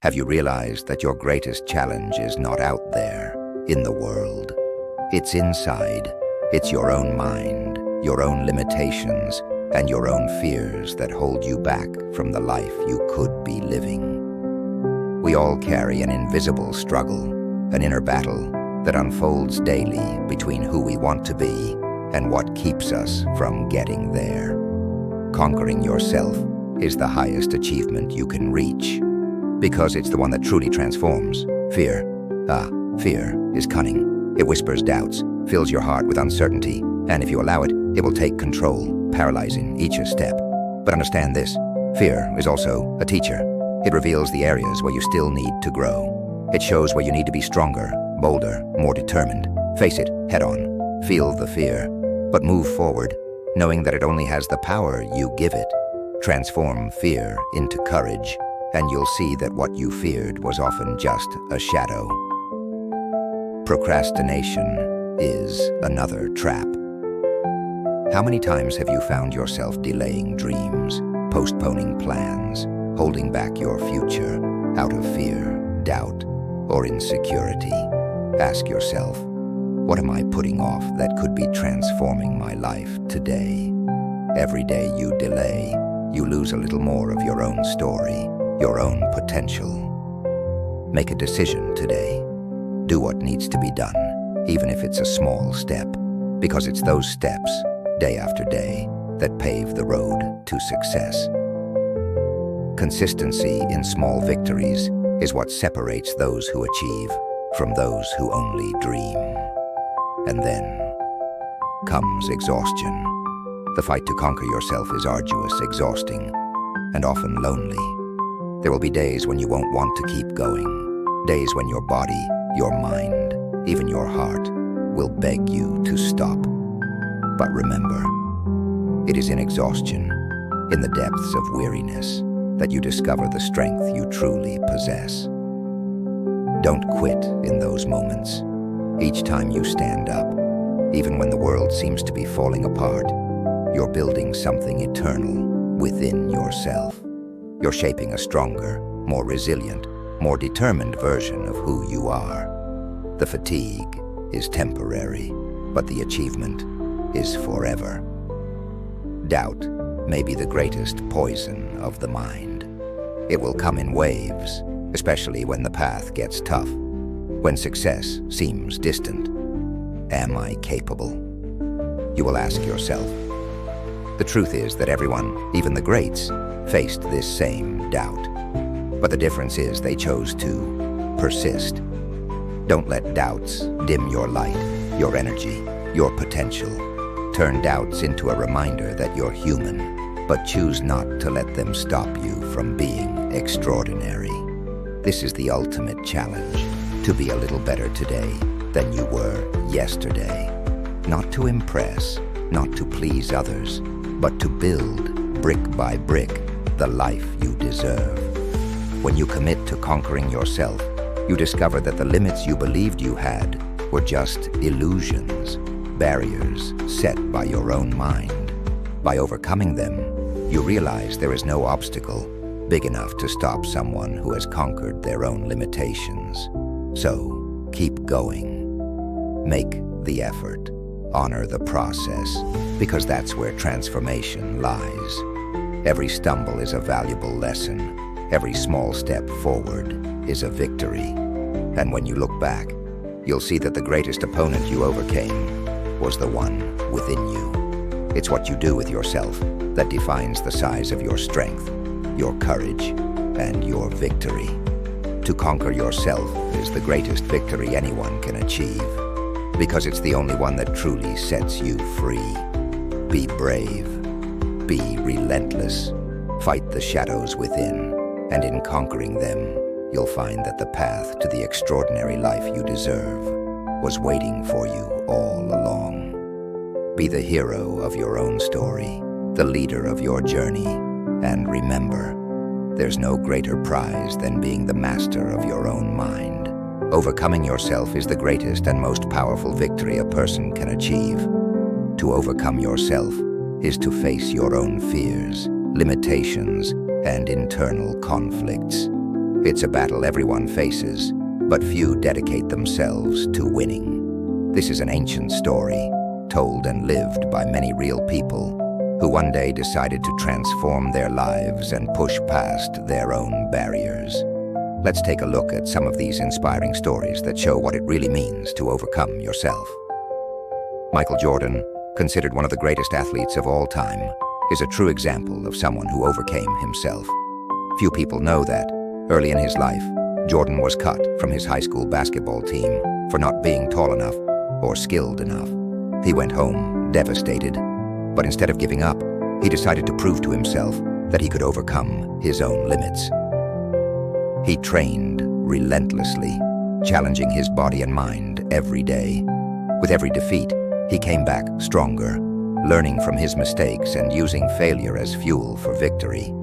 Have you realized that your greatest challenge is not out there, in the world? It's inside. It's your own mind, your own limitations, and your own fears that hold you back from the life you could be living. We all carry an invisible struggle, an inner battle that unfolds daily between who we want to be and what keeps us from getting there. Conquering yourself is the highest achievement you can reach, because it's the one that truly transforms. Fear is cunning. It whispers doubts, fills your heart with uncertainty, and if you allow it, it will take control, paralyzing each step. But understand this, fear is also a teacher. It reveals the areas where you still need to grow. It shows where you need to be stronger, bolder, more determined. Face it head on. Feel the fear, but move forward, knowing that it only has the power you give it. Transform fear into courage, and you'll see that what you feared was often just a shadow. Procrastination is another trap. How many times have you found yourself delaying dreams, postponing plans, holding back your future out of fear, doubt, or insecurity? Ask yourself, what am I putting off that could be transforming my life today? Every day you delay, you lose a little more of your own story, your own potential. Make a decision today. Do what needs to be done, even if it's a small step, because it's those steps, day after day, that pave the road to success. Consistency in small victories is what separates those who achieve from those who only dream. And then comes exhaustion. The fight to conquer yourself is arduous, exhausting, and often lonely. There will be days when you won't want to keep going, days when your body, your mind, even your heart will beg you to stop. But remember, it is in exhaustion, in the depths of weariness, that you discover the strength you truly possess. Don't quit in those moments. Each time you stand up, even when the world seems to be falling apart, you're building something eternal within yourself. You're shaping a stronger, more resilient, more determined version of who you are. The fatigue is temporary, but the achievement is forever. Doubt may be the greatest poison of the mind. It will come in waves, especially when the path gets tough, when success seems distant. Am I capable? You will ask yourself. The truth is that everyone, even the greats, faced this same doubt. But the difference is they chose to persist. Don't let doubts dim your light, your energy, your potential. Turn doubts into a reminder that you're human, but choose not to let them stop you from being extraordinary. This is the ultimate challenge, to be a little better today than you were yesterday. Not to impress, not to please others, but to build, brick by brick, the life you deserve. When you commit to conquering yourself, you discover that the limits you believed you had were just illusions, barriers set by your own mind. By overcoming them, you realize there is no obstacle big enough to stop someone who has conquered their own limitations. So, keep going. Make the effort. Honor the process, because that's where transformation lies. Every stumble is a valuable lesson. Every small step forward is a victory. And when you look back, you'll see that the greatest opponent you overcame was the one within you. It's what you do with yourself that defines the size of your strength, your courage, and your victory. To conquer yourself is the greatest victory anyone can achieve, because it's the only one that truly sets you free. Be brave. Be relentless. Fight the shadows within, and in conquering them, you'll find that the path to the extraordinary life you deserve was waiting for you all along. Be the hero of your own story, the leader of your journey, and remember, there's no greater prize than being the master of your own mind. Overcoming yourself is the greatest and most powerful victory a person can achieve. To overcome yourself is to face your own fears, limitations, and internal conflicts. It's a battle everyone faces, but few dedicate themselves to winning. This is an ancient story, told and lived by many real people who one day decided to transform their lives and push past their own barriers. Let's take a look at some of these inspiring stories that show what it really means to overcome yourself. Michael Jordan, considered one of the greatest athletes of all time, is a true example of someone who overcame himself. Few people know that, early in his life, Jordan was cut from his high school basketball team for not being tall enough or skilled enough. He went home devastated, but instead of giving up, he decided to prove to himself that he could overcome his own limits. He trained relentlessly, challenging his body and mind every day. With every defeat, he came back stronger, learning from his mistakes and using failure as fuel for victory.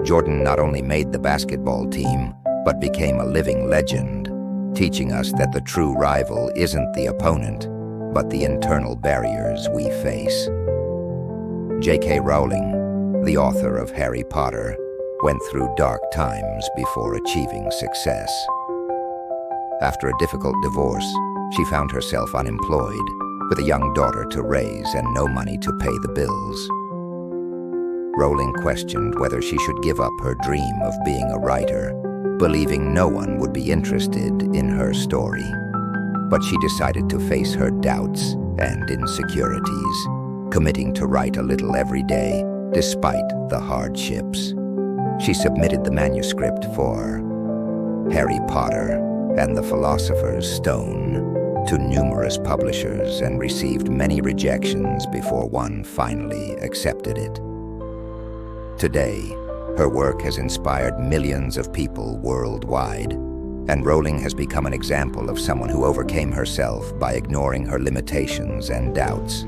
Jordan not only made the basketball team, but became a living legend, teaching us that the true rival isn't the opponent, but the internal barriers we face. J.K. Rowling, the author of Harry Potter, went through dark times before achieving success. After a difficult divorce, she found herself unemployed, with a young daughter to raise and no money to pay the bills. Rowling questioned whether she should give up her dream of being a writer, believing no one would be interested in her story. But she decided to face her doubts and insecurities, committing to write a little every day, despite the hardships. She submitted the manuscript for Harry Potter and the Philosopher's Stone to numerous publishers and received many rejections before one finally accepted it. Today, her work has inspired millions of people worldwide, and Rowling has become an example of someone who overcame herself by ignoring her limitations and doubts.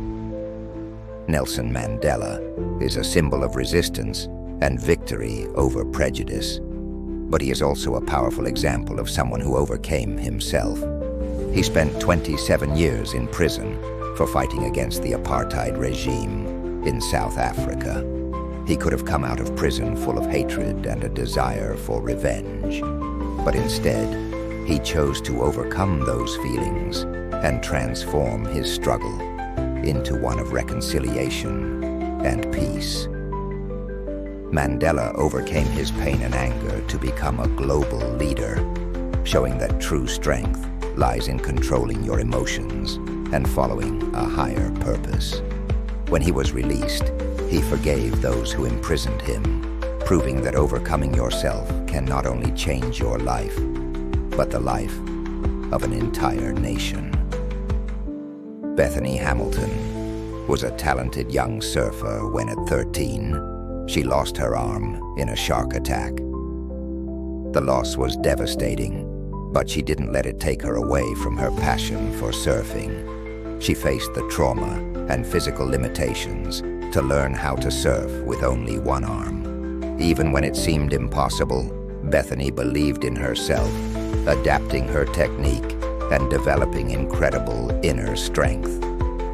Nelson Mandela is a symbol of resistance and victory over prejudice, but he is also a powerful example of someone who overcame himself. He spent 27 years in prison for fighting against the apartheid regime in South Africa. He could have come out of prison full of hatred and a desire for revenge, but instead, he chose to overcome those feelings and transform his struggle into one of reconciliation and peace. Mandela overcame his pain and anger to become a global leader, showing that true strength lies in controlling your emotions and following a higher purpose. When he was released, he forgave those who imprisoned him, proving that overcoming yourself can not only change your life, but the life of an entire nation. Bethany Hamilton was a talented young surfer when at 13, she lost her arm in a shark attack. The loss was devastating, but she didn't let it take her away from her passion for surfing. She faced the trauma and physical limitations to learn how to surf with only one arm. Even when it seemed impossible, Bethany believed in herself, adapting her technique and developing incredible inner strength.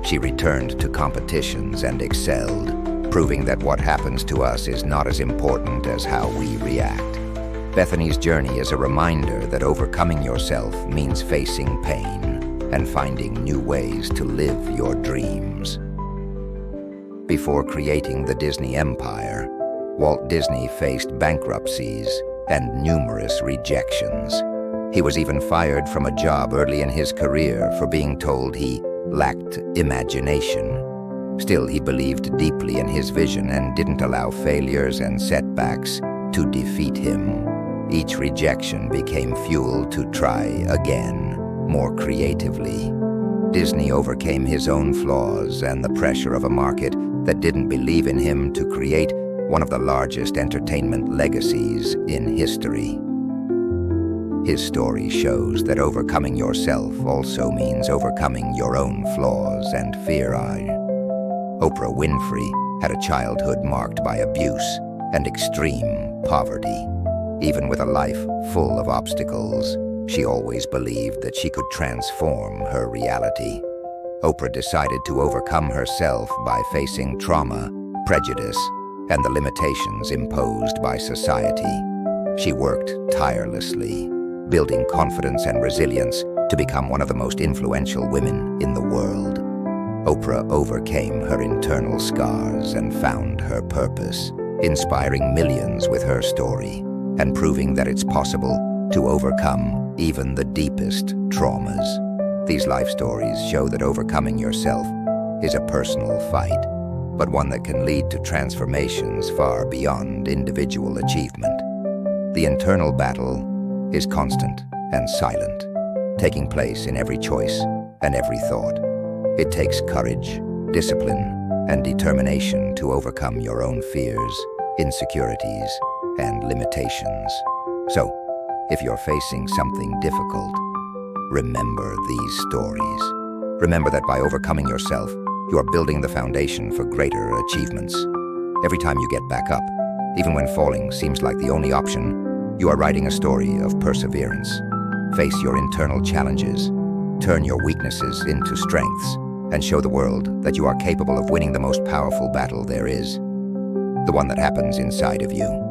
She returned to competitions and excelled, proving that what happens to us is not as important as how we react. Bethany's journey is a reminder that overcoming yourself means facing pain and finding new ways to live your dreams. Before creating the Disney empire, Walt Disney faced bankruptcies and numerous rejections. He was even fired from a job early in his career for being told he lacked imagination. Still, he believed deeply in his vision and didn't allow failures and setbacks to defeat him. Each rejection became fuel to try again, more creatively. Disney overcame his own flaws and the pressure of a market that didn't believe in him to create one of the largest entertainment legacies in history. His story shows that overcoming yourself also means overcoming your own flaws and fear. Oprah Winfrey had a childhood marked by abuse and extreme poverty. Even with a life full of obstacles, she always believed that she could transform her reality. Oprah decided to overcome herself by facing trauma, prejudice, and the limitations imposed by society. She worked tirelessly, building confidence and resilience to become one of the most influential women in the world. Oprah overcame her internal scars and found her purpose, inspiring millions with her story and proving that it's possible to overcome even the deepest traumas. These life stories show that overcoming yourself is a personal fight, but one that can lead to transformations far beyond individual achievement. The internal battle is constant and silent, taking place in every choice and every thought. It takes courage, discipline, and determination to overcome your own fears, insecurities, and limitations. So, if you're facing something difficult, remember these stories. Remember that by overcoming yourself, you are building the foundation for greater achievements. Every time you get back up, even when falling seems like the only option, you are writing a story of perseverance. Face your internal challenges, turn your weaknesses into strengths, and show the world that you are capable of winning the most powerful battle there is, the one that happens inside of you.